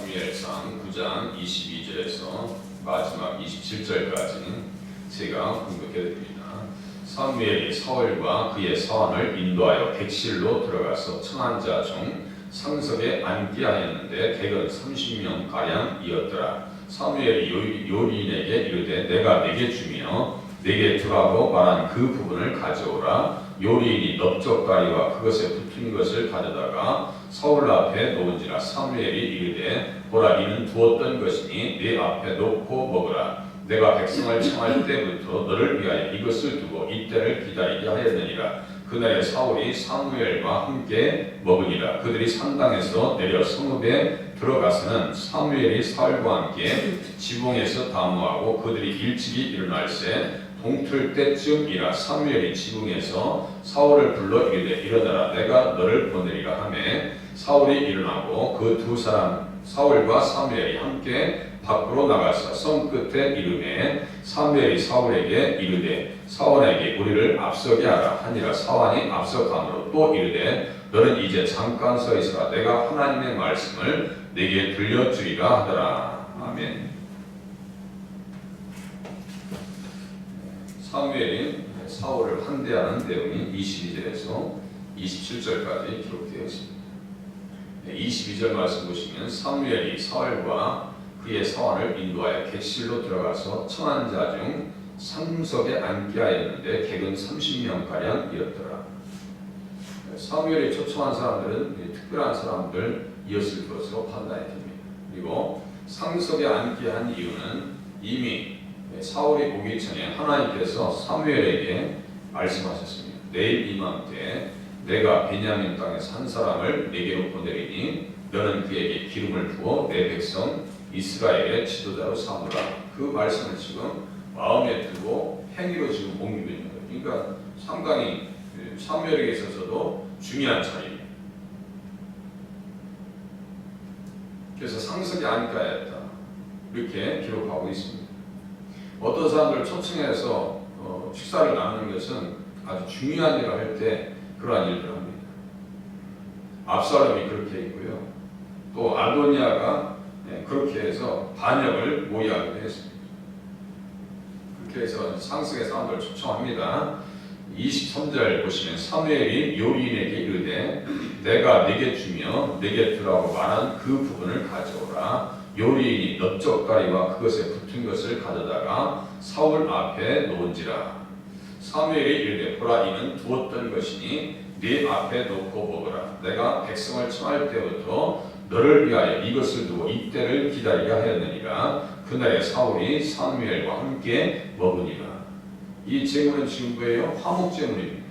사무엘상 9장 22절에서 마지막 27절까지 제가 공독해드립니다. 사무엘이 사울과 그의 사환을 인도하여 객실로 들어가서 청한 자 중 상석에 앉게 하였는데 객은 30명 가량이었더라. 사무엘이 요리인에게 이르되 내가 네게 주며 네게 주라고 말한 그 부분을 가져오라. 요리인이 넓적다리와 그것에 붙은 것을 가져다가 사울 앞에 놓은지라. 사무엘이 이르되 보라, 이는 두었던 것이니 네 앞에 놓고 먹으라. 내가 백성을 청할 때부터 너를 위하여 이것을 두고 이때를 기다리게 하였느니라. 그날에 사울이 사무엘과 함께 먹으니라. 그들이 산당에서 내려 성읍에 들어가서는 사무엘이 사울과 함께 지붕에서 담화하고 그들이 일찍이 일어날새 동틀 때쯤이라. 사무엘이 지붕에서 사울을 불러 이르되 일어나라, 내가 너를 보내리라 하매 사울이 일어나고 그 두 사람 사울과 사무엘이 함께 밖으로 나가서 성 끝에 이르매 사무엘이 사울에게 이르되 사원에게 우리를 앞서게 하라 하니라. 사원이 앞서감으로 또 이르되 너는 이제 잠깐 서 있으라, 내가 하나님의 말씀을 네게 들려주리라 하더라. 아멘. 사무엘이 사울을 환대하는 내용이 22절에서 27절까지 기록되어 있습니다. 22절 말씀 보시면 사무엘이 사울과 그의 사환을 인도하여 객실로 들어가서 청한 자 중 상석에 앉게 하였는데 객은 30명가량이었더라. 사무엘이 초청한 사람들은 특별한 사람들이었을 것으로 판단이 됩니다. 그리고 상석에 앉게 한 이유는 이미 사울이 오기 전에 하나님께서 사무엘에게 말씀하셨습니다. 내일 이맘때 내가 베냐민 땅에서 한 사람을 내게로 보내리니 너는 그에게 기름을 부어 내 백성 이스라엘의 지도자로 삼으라. 그 말씀을 지금 마음에 두고 행위로 지금 옮기고 있는 거예요. 그러니까 상당히 사무엘에게 있어서도 중요한 자리입니다. 그래서 상석에 앉게 하였다, 이렇게 기록하고 있습니다. 어떤 사람들 초청해서 식사를 나누는 것은 아주 중요한 일을 할 때 그러한 일들을 합니다. 압살롬이 그렇게 했고요. 또 아도니아가 그렇게 해서 반역을 모의하기도 했습니다. 그렇게 해서 상석의 사람들을 초청합니다. 23절 보시면 사무엘이 요리인에게 이르되 내가 네게 주며 네게 주라고 말한 그 부분을 가져오라. 요리인이 넓적다리와 그것에 붙은 것을 가져다가 사울 앞에 놓은지라. 사무엘이 이르되 보라, 이는 두었던 것이니 네 앞에 놓고 먹으라. 내가 백성을 청할 때부터 너를 위하여 이것을 두고 이때를 기다리게 하였느니라. 그날에 사울이 사무엘과 함께 먹으니라. 이 제물은 지금 뭐예요? 화목제물입니다.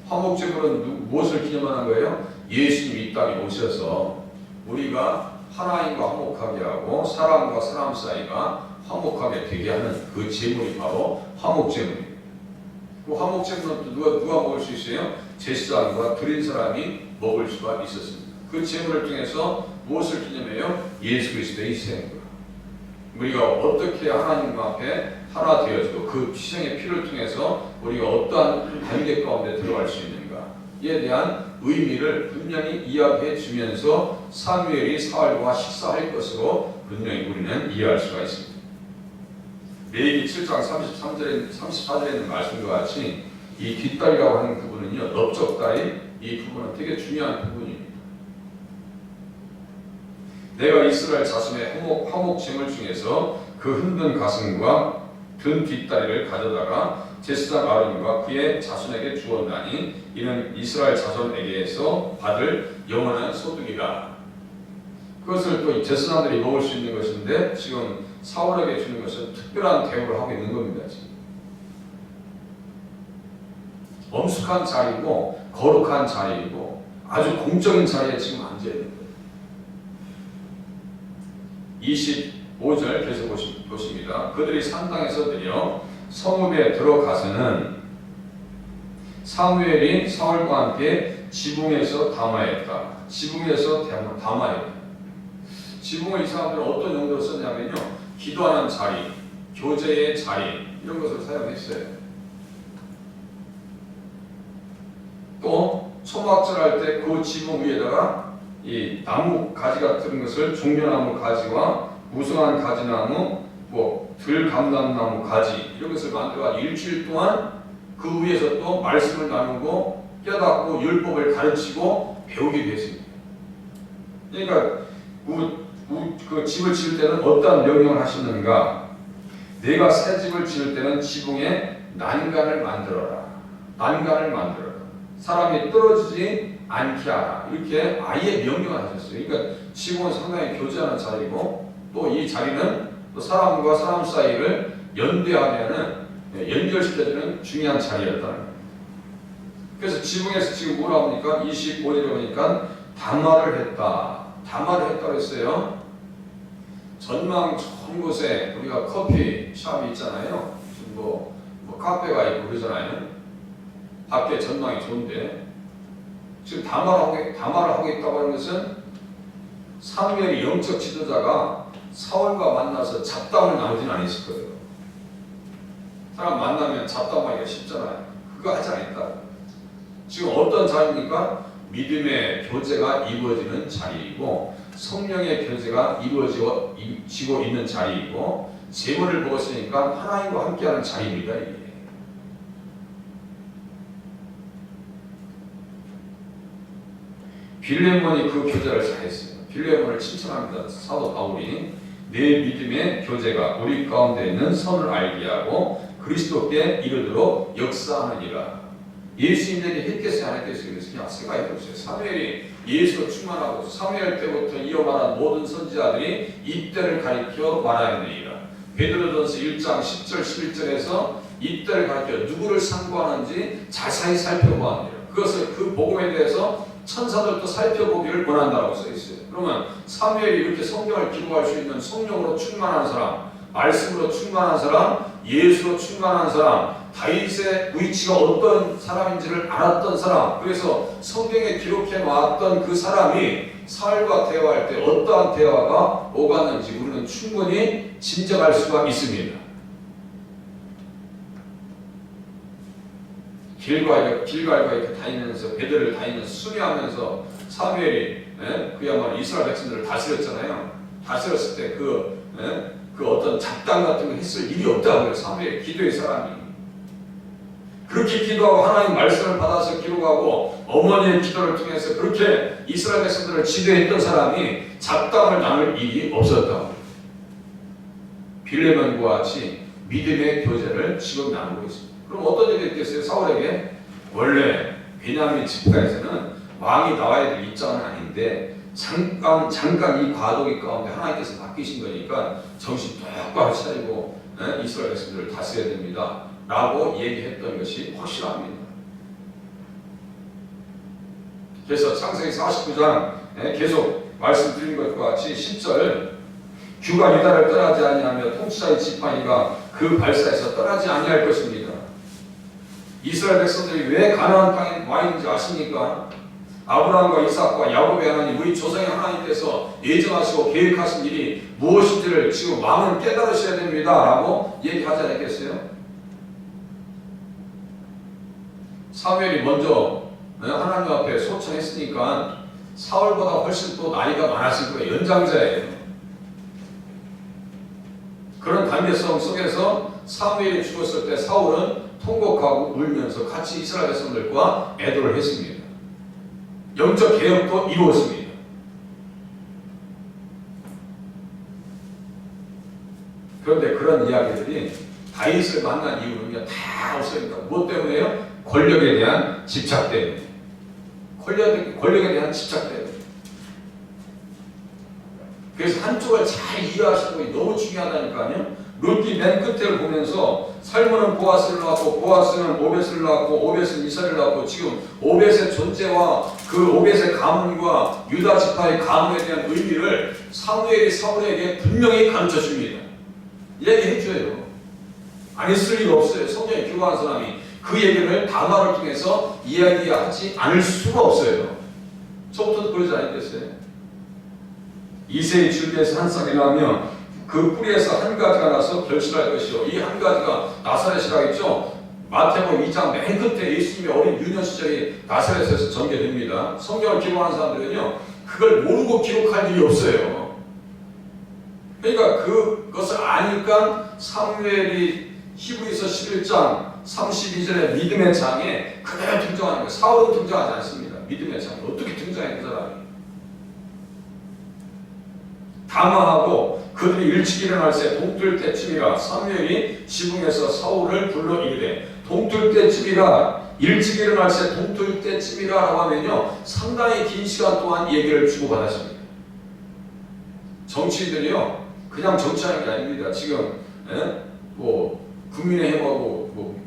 화목제물은 무엇을 기념하는 거예요? 예수님이 이 땅에 오셔서 우리가 하나님과 화목하게 하고 사람과 사람 사이가 화목하게 되게 하는 그 제물이 바로 화목제물입니다. 그 화목제물은 누가 먹을 수 있어요? 제사장과 드린 사람이 먹을 수가 있었습니다. 그 제물을 통해서 무엇을 기념해요? 예수 그리스도의 희생과 우리가 어떻게 하나님 앞에 하나 되어지고 그 희생의 피를 통해서 우리가 어떠한 관계 가운데 들어갈 수 있는가에 대한 의미를 분명히 이야기해 주면서 사무엘이 사울과 식사할 것으로 분명히 우리는 이해할 수가 있습니다. 레위기 7장 34절에 있는 말씀과 같이 이 뒷다리라고 하는 부분은요, 넓적다리, 이 부분은 되게 중요한 부분입니다. 내가 이스라엘 자손의 화목제물 중에서 그 흔든 가슴과 든 뒷다리를 가져다가 제사장 아론과 그의 자손에게 주었나니 이는 이스라엘 자손에게서 받을 영원한 소득이라. 그것을 또 제사장들이 먹을 수 있는 것인데 지금 사울에게 주는 것은 특별한 대우를 하고 있는 겁니다. 지금. 엄숙한 자리고 거룩한 자리이고 아주 공적인 자리에 지금 앉아 있는 거예요. 25절 계속 보십니다. 그들이 산당에서 내려 성읍에 들어가서는 사무엘이 사울과 함께 지붕에서 담화했다. 지붕에서 담화했다. 지붕을 이 사람들은 어떤 용도로 썼냐면요, 기도하는 자리, 교제의 자리, 이런 것을 사용했어요. 또 초막절 할 때 그 지붕 위에다가 이 나무 가지 같은 것을 종려나무 가지와 무성한 가지나무, 뭐 들감람나무 가지 이런 것을 만들어 일주일 동안 그 위에서 또 말씀을 나누고 깨닫고 율법을 가르치고 배우게 됐습니다. 그러니까 그 집을 지을 때는 어떠한 명령을 하셨는가? 내가 새 집을 지을 때는 지붕에 난간을 만들어라. 난간을 만들어라. 사람이 떨어지지 않게 하라. 이렇게 아예 명령을 하셨어요. 그러니까 지붕은 상당히 교제하는 자리고 또 이 자리는 또 사람과 사람 사이를 연대하는 연결시켜주는 중요한 자리였다는 거예요. 그래서 지붕에서 지금 뭐라 합니까? 25절에 보니까 담화를 했다. 담화를 했다고 했어요. 전망 좋은 곳에 우리가 커피 샵이 있잖아요. 지금 뭐 카페가 있고 그러잖아요. 밖에 전망이 좋은데 지금 담화를 하고 있다고 하는 것은 사무엘이 영적 지도자가 사울과 만나서 잡담을 나누진 않았을 거예요. 사람 만나면 잡담하기가 쉽잖아요. 그거 하지 않았다. 지금 어떤 자리입니까? 믿음의 교제가 이루어지는 자리이고 성령의 교제가 이루어지고 있는 자리이고 제물을 먹었으니까 하나님과 함께하는 자리입니다. 이게. 빌레몬이 그 교제를 잘했어요. 빌레몬을 칭찬합니다. 사도 바울이 내 믿음의 교제가 우리 가운데 있는 선을 알게 하고 그리스도께 이르도록 역사하느니라. 예수님에게 했겠어요? 안 했겠어요? 그래서 그냥 생각해보세요. 사무엘이 예수로 충만하고 사무엘 때부터 이어말한 모든 선지자들이 이때를 가리켜 말하였느니라. 베드로전서 1장 10절 11절에서 이때를 가리켜 누구를 상고하는지 자세히 살펴보았느니라. 그것을 그 복음에 대해서 천사들도 살펴보기를 원한다고 써있어요. 그러면 사무엘이 이렇게 성경을 기록할 수 있는 성령으로 충만한 사람, 말씀으로 충만한 사람, 예수로 충만한 사람, 다윗의 위치가 어떤 사람인지를 알았던 사람, 그래서 성경에 기록해 놨던 그 사람이 사울과 대화할 때 어떠한 대화가 오갔는지 우리는 충분히 짐작할 수가 있습니다. 길갈과 이렇게 다니면서 베들을 다니면서 순회하면서 사무엘이 그야말로 이스라엘 백성들을 다스렸잖아요. 다스렸을 때 그 어떤 잡담 같은 거 했을 일이 없다고요. 사무엘 기도의 사람이 그렇게 기도하고 하나님 말씀을 받아서 기록하고 어머니의 기도를 통해서 그렇게 이스라엘 백성들을 지도했던 사람이 잡담을 나눌 일이 없었다고. 빌레몬과 같이 믿음의 교제를 지금 나누고 있습니다. 그럼 어떤 일이 있겠어요? 사울에게 원래 베냐민 지파에서는 왕이 나와야 될 입장은 아닌데 잠깐 이 과도기 가운데 하나님께서 맡기신 거니까 정신 똑바로 차리고 이스라엘 백성들을 다스려야 됩니다 라고 얘기했던 것이 확실합니다. 그래서 창세기 49장 계속 말씀드린 것과 같이 10절 규가 유다를 떠나지 아니하며 통치자의 지팡이가 그 발사에서 떠나지 아니할 것입니다. 이스라엘 백성들이 왜 가나안 땅에 와 있는지 아십니까? 아브라함과 이삭과 야곱의 하나님, 우리 조상의 하나님께서 예정하시고 계획하신 일이 무엇인지를 지금 왕은 깨달으셔야 됩니다 라고 얘기하지 않았겠어요? 사무엘이 먼저 하나님 앞에 소청했으니까 사울보다 훨씬 또 나이가 많았을 거예요. 연장자예요. 그런 관계성 속에서 사무엘이 죽었을 때 사울은 통곡하고 울면서 같이 이스라엘 백성들과 애도를 했습니다. 영적 개혁도 이루었습니다. 그런데 그런 이야기들이 다윗을 만난 이유는 다 없어집니다. 무엇 때문에요? 권력에 대한 집착 때문에. 권력에 대한 집착 때문에. 그래서 한쪽을 잘 이해하시는 것이 너무 중요하다니까요. 룻기 맨 끝을 보면서 살몬은 보아스를 낳았고 보아스는 오벳을 낳았고 오벳은 이사를 낳았고 지금 오벳의 존재와 그 오벳의 가문과 유다 지파의 가문에 대한 의미를 사무엘이 사울에게 분명히 가르쳐 줍니다. 얘기해 줘요. 안 했을 리가 없어요. 성경에 기록한 사람이 그 얘기를 담화를 통해서 이야기하지 않을 수가 없어요. 저부터 그러지 않겠어요? 이새의 줄기에서 한 싹이 나면 그 뿌리에서 한 가지가 나서 결실할 것이요. 이 한 가지가 나사렛이라고 했죠. 마태복음 2장 맨 끝에 예수님의 어린 유년 시절이 나사렛에서 전개됩니다. 성경을 기록하는 사람들은요, 그걸 모르고 기록할 일이 없어요. 그러니까 그것을 아니까 사무엘이 히브리서 11장 32절에 믿음의 장에 그대로 등장하는 거예요. 사울은 등장하지 않습니다. 믿음의 장에 어떻게 등장해 그 사람이. 당황하고 그들이 일찍 일어날 새 동틀 때쯤이라 사무엘이 지붕에서 사울을 불러 이르되, 동틀 때쯤이라 일찍 일어날 새 동틀 때쯤이라 라고 하면요 상당히 긴 시간 동안 얘기를 주고받았습니다. 정치인들이요 그냥 정치하는 게 아닙니다. 지금 뭐 국민의힘하고 뭐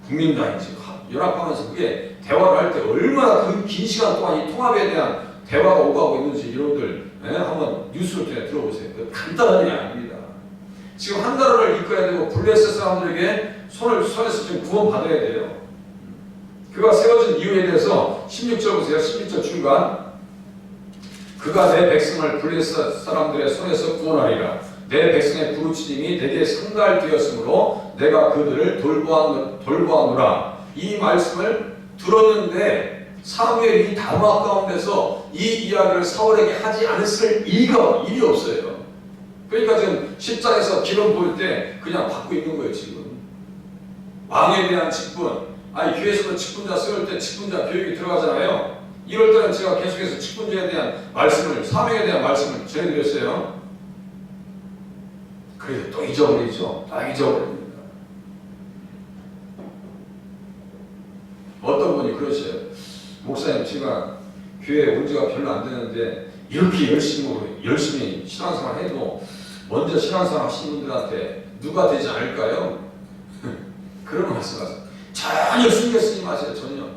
국민당인지 연합하면서 그게 대화를 할 때 얼마나 그 긴 시간 동안 이 통합에 대한 대화가 오가고 있는지 여러분들 한번 뉴스를 통해 들어보세요. 간단한 일이 아닙니다. 지금 한 나라를 이끌어야 되고 블레셋 사람들에게 손에서 좀 구원받아야 돼요. 그가 세워진 이유에 대해서 16절 보세요. 16절 중간. 그가 내 백성을 블레셋 사람들의 손에서 구원하리라. 내 백성의 부르짖음이 내게 상달되었으므로 내가 그들을 돌보았노라. 이 말씀을 들었는데 사무엘이 담화 가운데서 이 이야기를 사울에게 하지 않았을 일이 없어요. 그러니까 지금 10장에서 기름 보일 때 그냥 받고 있는 거예요. 지금 왕에 대한 직분, 교회에서도 직분자 세울 때 직분자 교육이 들어가잖아요. 이럴 때는 제가 계속해서 직분자에 대한 말씀을, 사명에 대한 말씀을 전해드렸어요. 그래도 또 잊어버리죠. 다 잊어버립니다. 어떤 분이 그러셔요. 목사님, 제가 교회에 온 지가 별로 안 되는데 이렇게 열심히 신앙생활 해도 먼저 신앙생활 하시는 분들한테 누가 되지 않을까요? 그런 말씀하세요. 전혀 신경 쓰지 마세요. 전혀.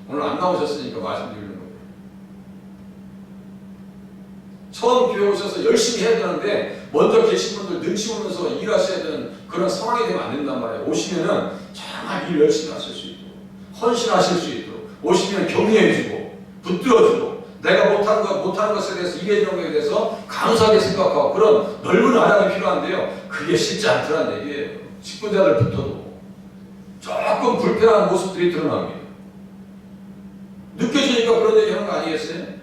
오늘 안 나오셨으니까 말씀드리는 거예요. 처음 교회 오셔서 열심히 해야 되는데 먼저 계신 분들 눈치 보면서 일하셔야 되는 그런 상황이 되면 안 된단 말이에요. 오시면은 정말 일 열심히 하실 수 있도록, 헌신하실 수 있도록, 오시면 격려해주고 붙들어주고 내가 못하는 것에 대해서 이해하는 것에 대해서 감사하게 생각하고 그런 넓은 아량이 필요한데요. 그게 쉽지 않더란 얘기예요. 직분자들부터도 조금 불편한 모습들이 드러납니다. 느껴지니까 그런 얘기 하는 거 아니겠어요?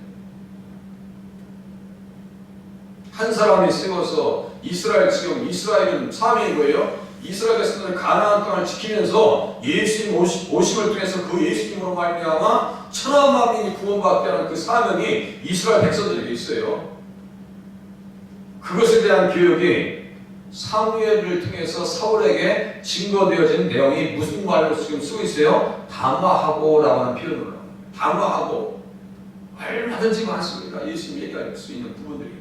한 사람이 세워서 이스라엘은 사명인 거예요. 이스라엘 백성들은 가나안 땅을 지키면서 예수님 오심을 통해서 그 예수님으로 말미암아 천하 만민이 구원받게 하는 그 사명이 이스라엘 백성들에게 있어요. 그것에 대한 교육이 사무엘을 통해서 사울에게 증거되어진 내용이 무슨 말로 지금 쓰고 있어요? 담화하고라고 하는 표현으로 합니다. 담화하고 얼마든지 많습니다. 예수님 얘기할 수 있는 부분들이.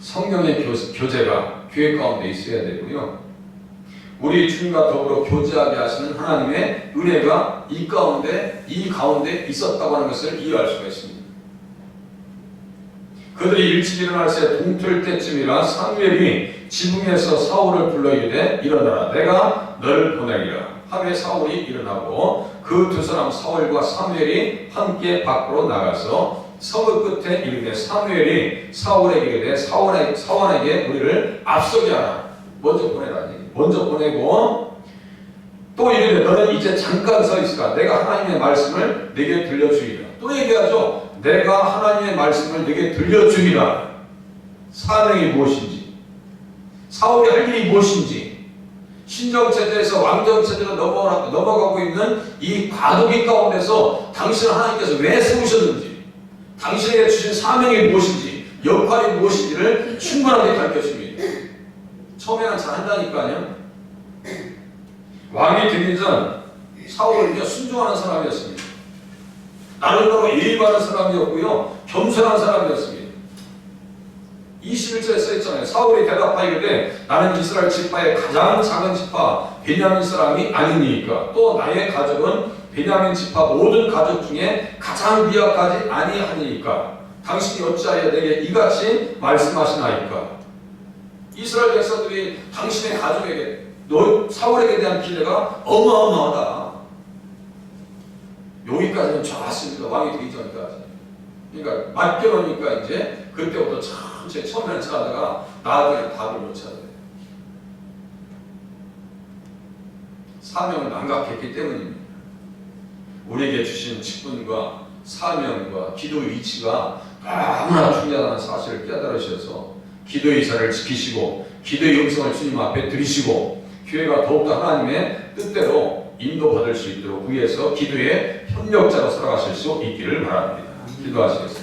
성령의 교제가 교회 가운데 있어야 되고요. 우리 주님과 더불어 교제하게 하시는 하나님의 은혜가 이 가운데 있었다고 하는 것을 이해할 수가 있습니다. 그들이 일찍 일어날 새 동틀 때쯤이라 사무엘이 지붕에서 사울을 불러 이르되 일어나라 내가 너를 보내리라 하매 사울이 일어나고 그 두 사람 사울과 사무엘이 함께 밖으로 나가서 성읍 끝에 이르되 사무엘이 사울에게 이르되 사원에게 우리를 앞서게 하라. 먼저 보내라니. 먼저 보내고 또 이르되 너는 이제 잠깐 서 있으라. 내가 하나님의 말씀을 네게 들려주리라. 또 얘기하죠. 내가 하나님의 말씀을 네게 들려주리라. 사명이 무엇인지, 사울이 할 일이 무엇인지, 신정체제에서 왕정체제로 넘어가고 있는 이 과도기 가운데서 당신을 하나님께서 왜 세우셨는지, 당신에게 주신 사명이 무엇인지, 역할이 무엇인지를 충분하게 가르쳐줍니다. 처음에는 잘한다니까요. 왕이 되기 전 사울은 순종하는 사람이었습니다. 나름대로 예의 바른 사람이었고요. 겸손한 사람이었습니다. 21절에 써있잖아요. 사울이 대답하기를 나는 이스라엘 지파의 가장 작은 지파 베냐민 사람이 아니니까 또 나의 가족은 베냐민 지파 모든 가족 중에 가장 미약하지 아니하니까 당신이 어찌하여 내게 이같이 말씀하시나이까. 이스라엘 백성들이 당신의 가족에게 사울에게 대한 기대가 어마어마하다. 여기까지는 좋았습니다. 왕이 되기 전까지. 그러니까 맡겨놓으니까 이제 그때부터 천천히 처음에는 잘하다가 나중에 답을 못 찾아요. 사명을 망각했기 때문입니다. 우리에게 주신 직분과 사명과 기도의 위치가 너무나 중요하다는 사실을 깨달으셔서 기도의 자리를 지키시고 기도의 음성을 주님 앞에 들이시고 교회가 더욱더 하나님의 뜻대로 인도받을 수 있도록 위해서 기도의 협력자로 살아가실 수 있기를 바랍니다. 기도하시겠습니다.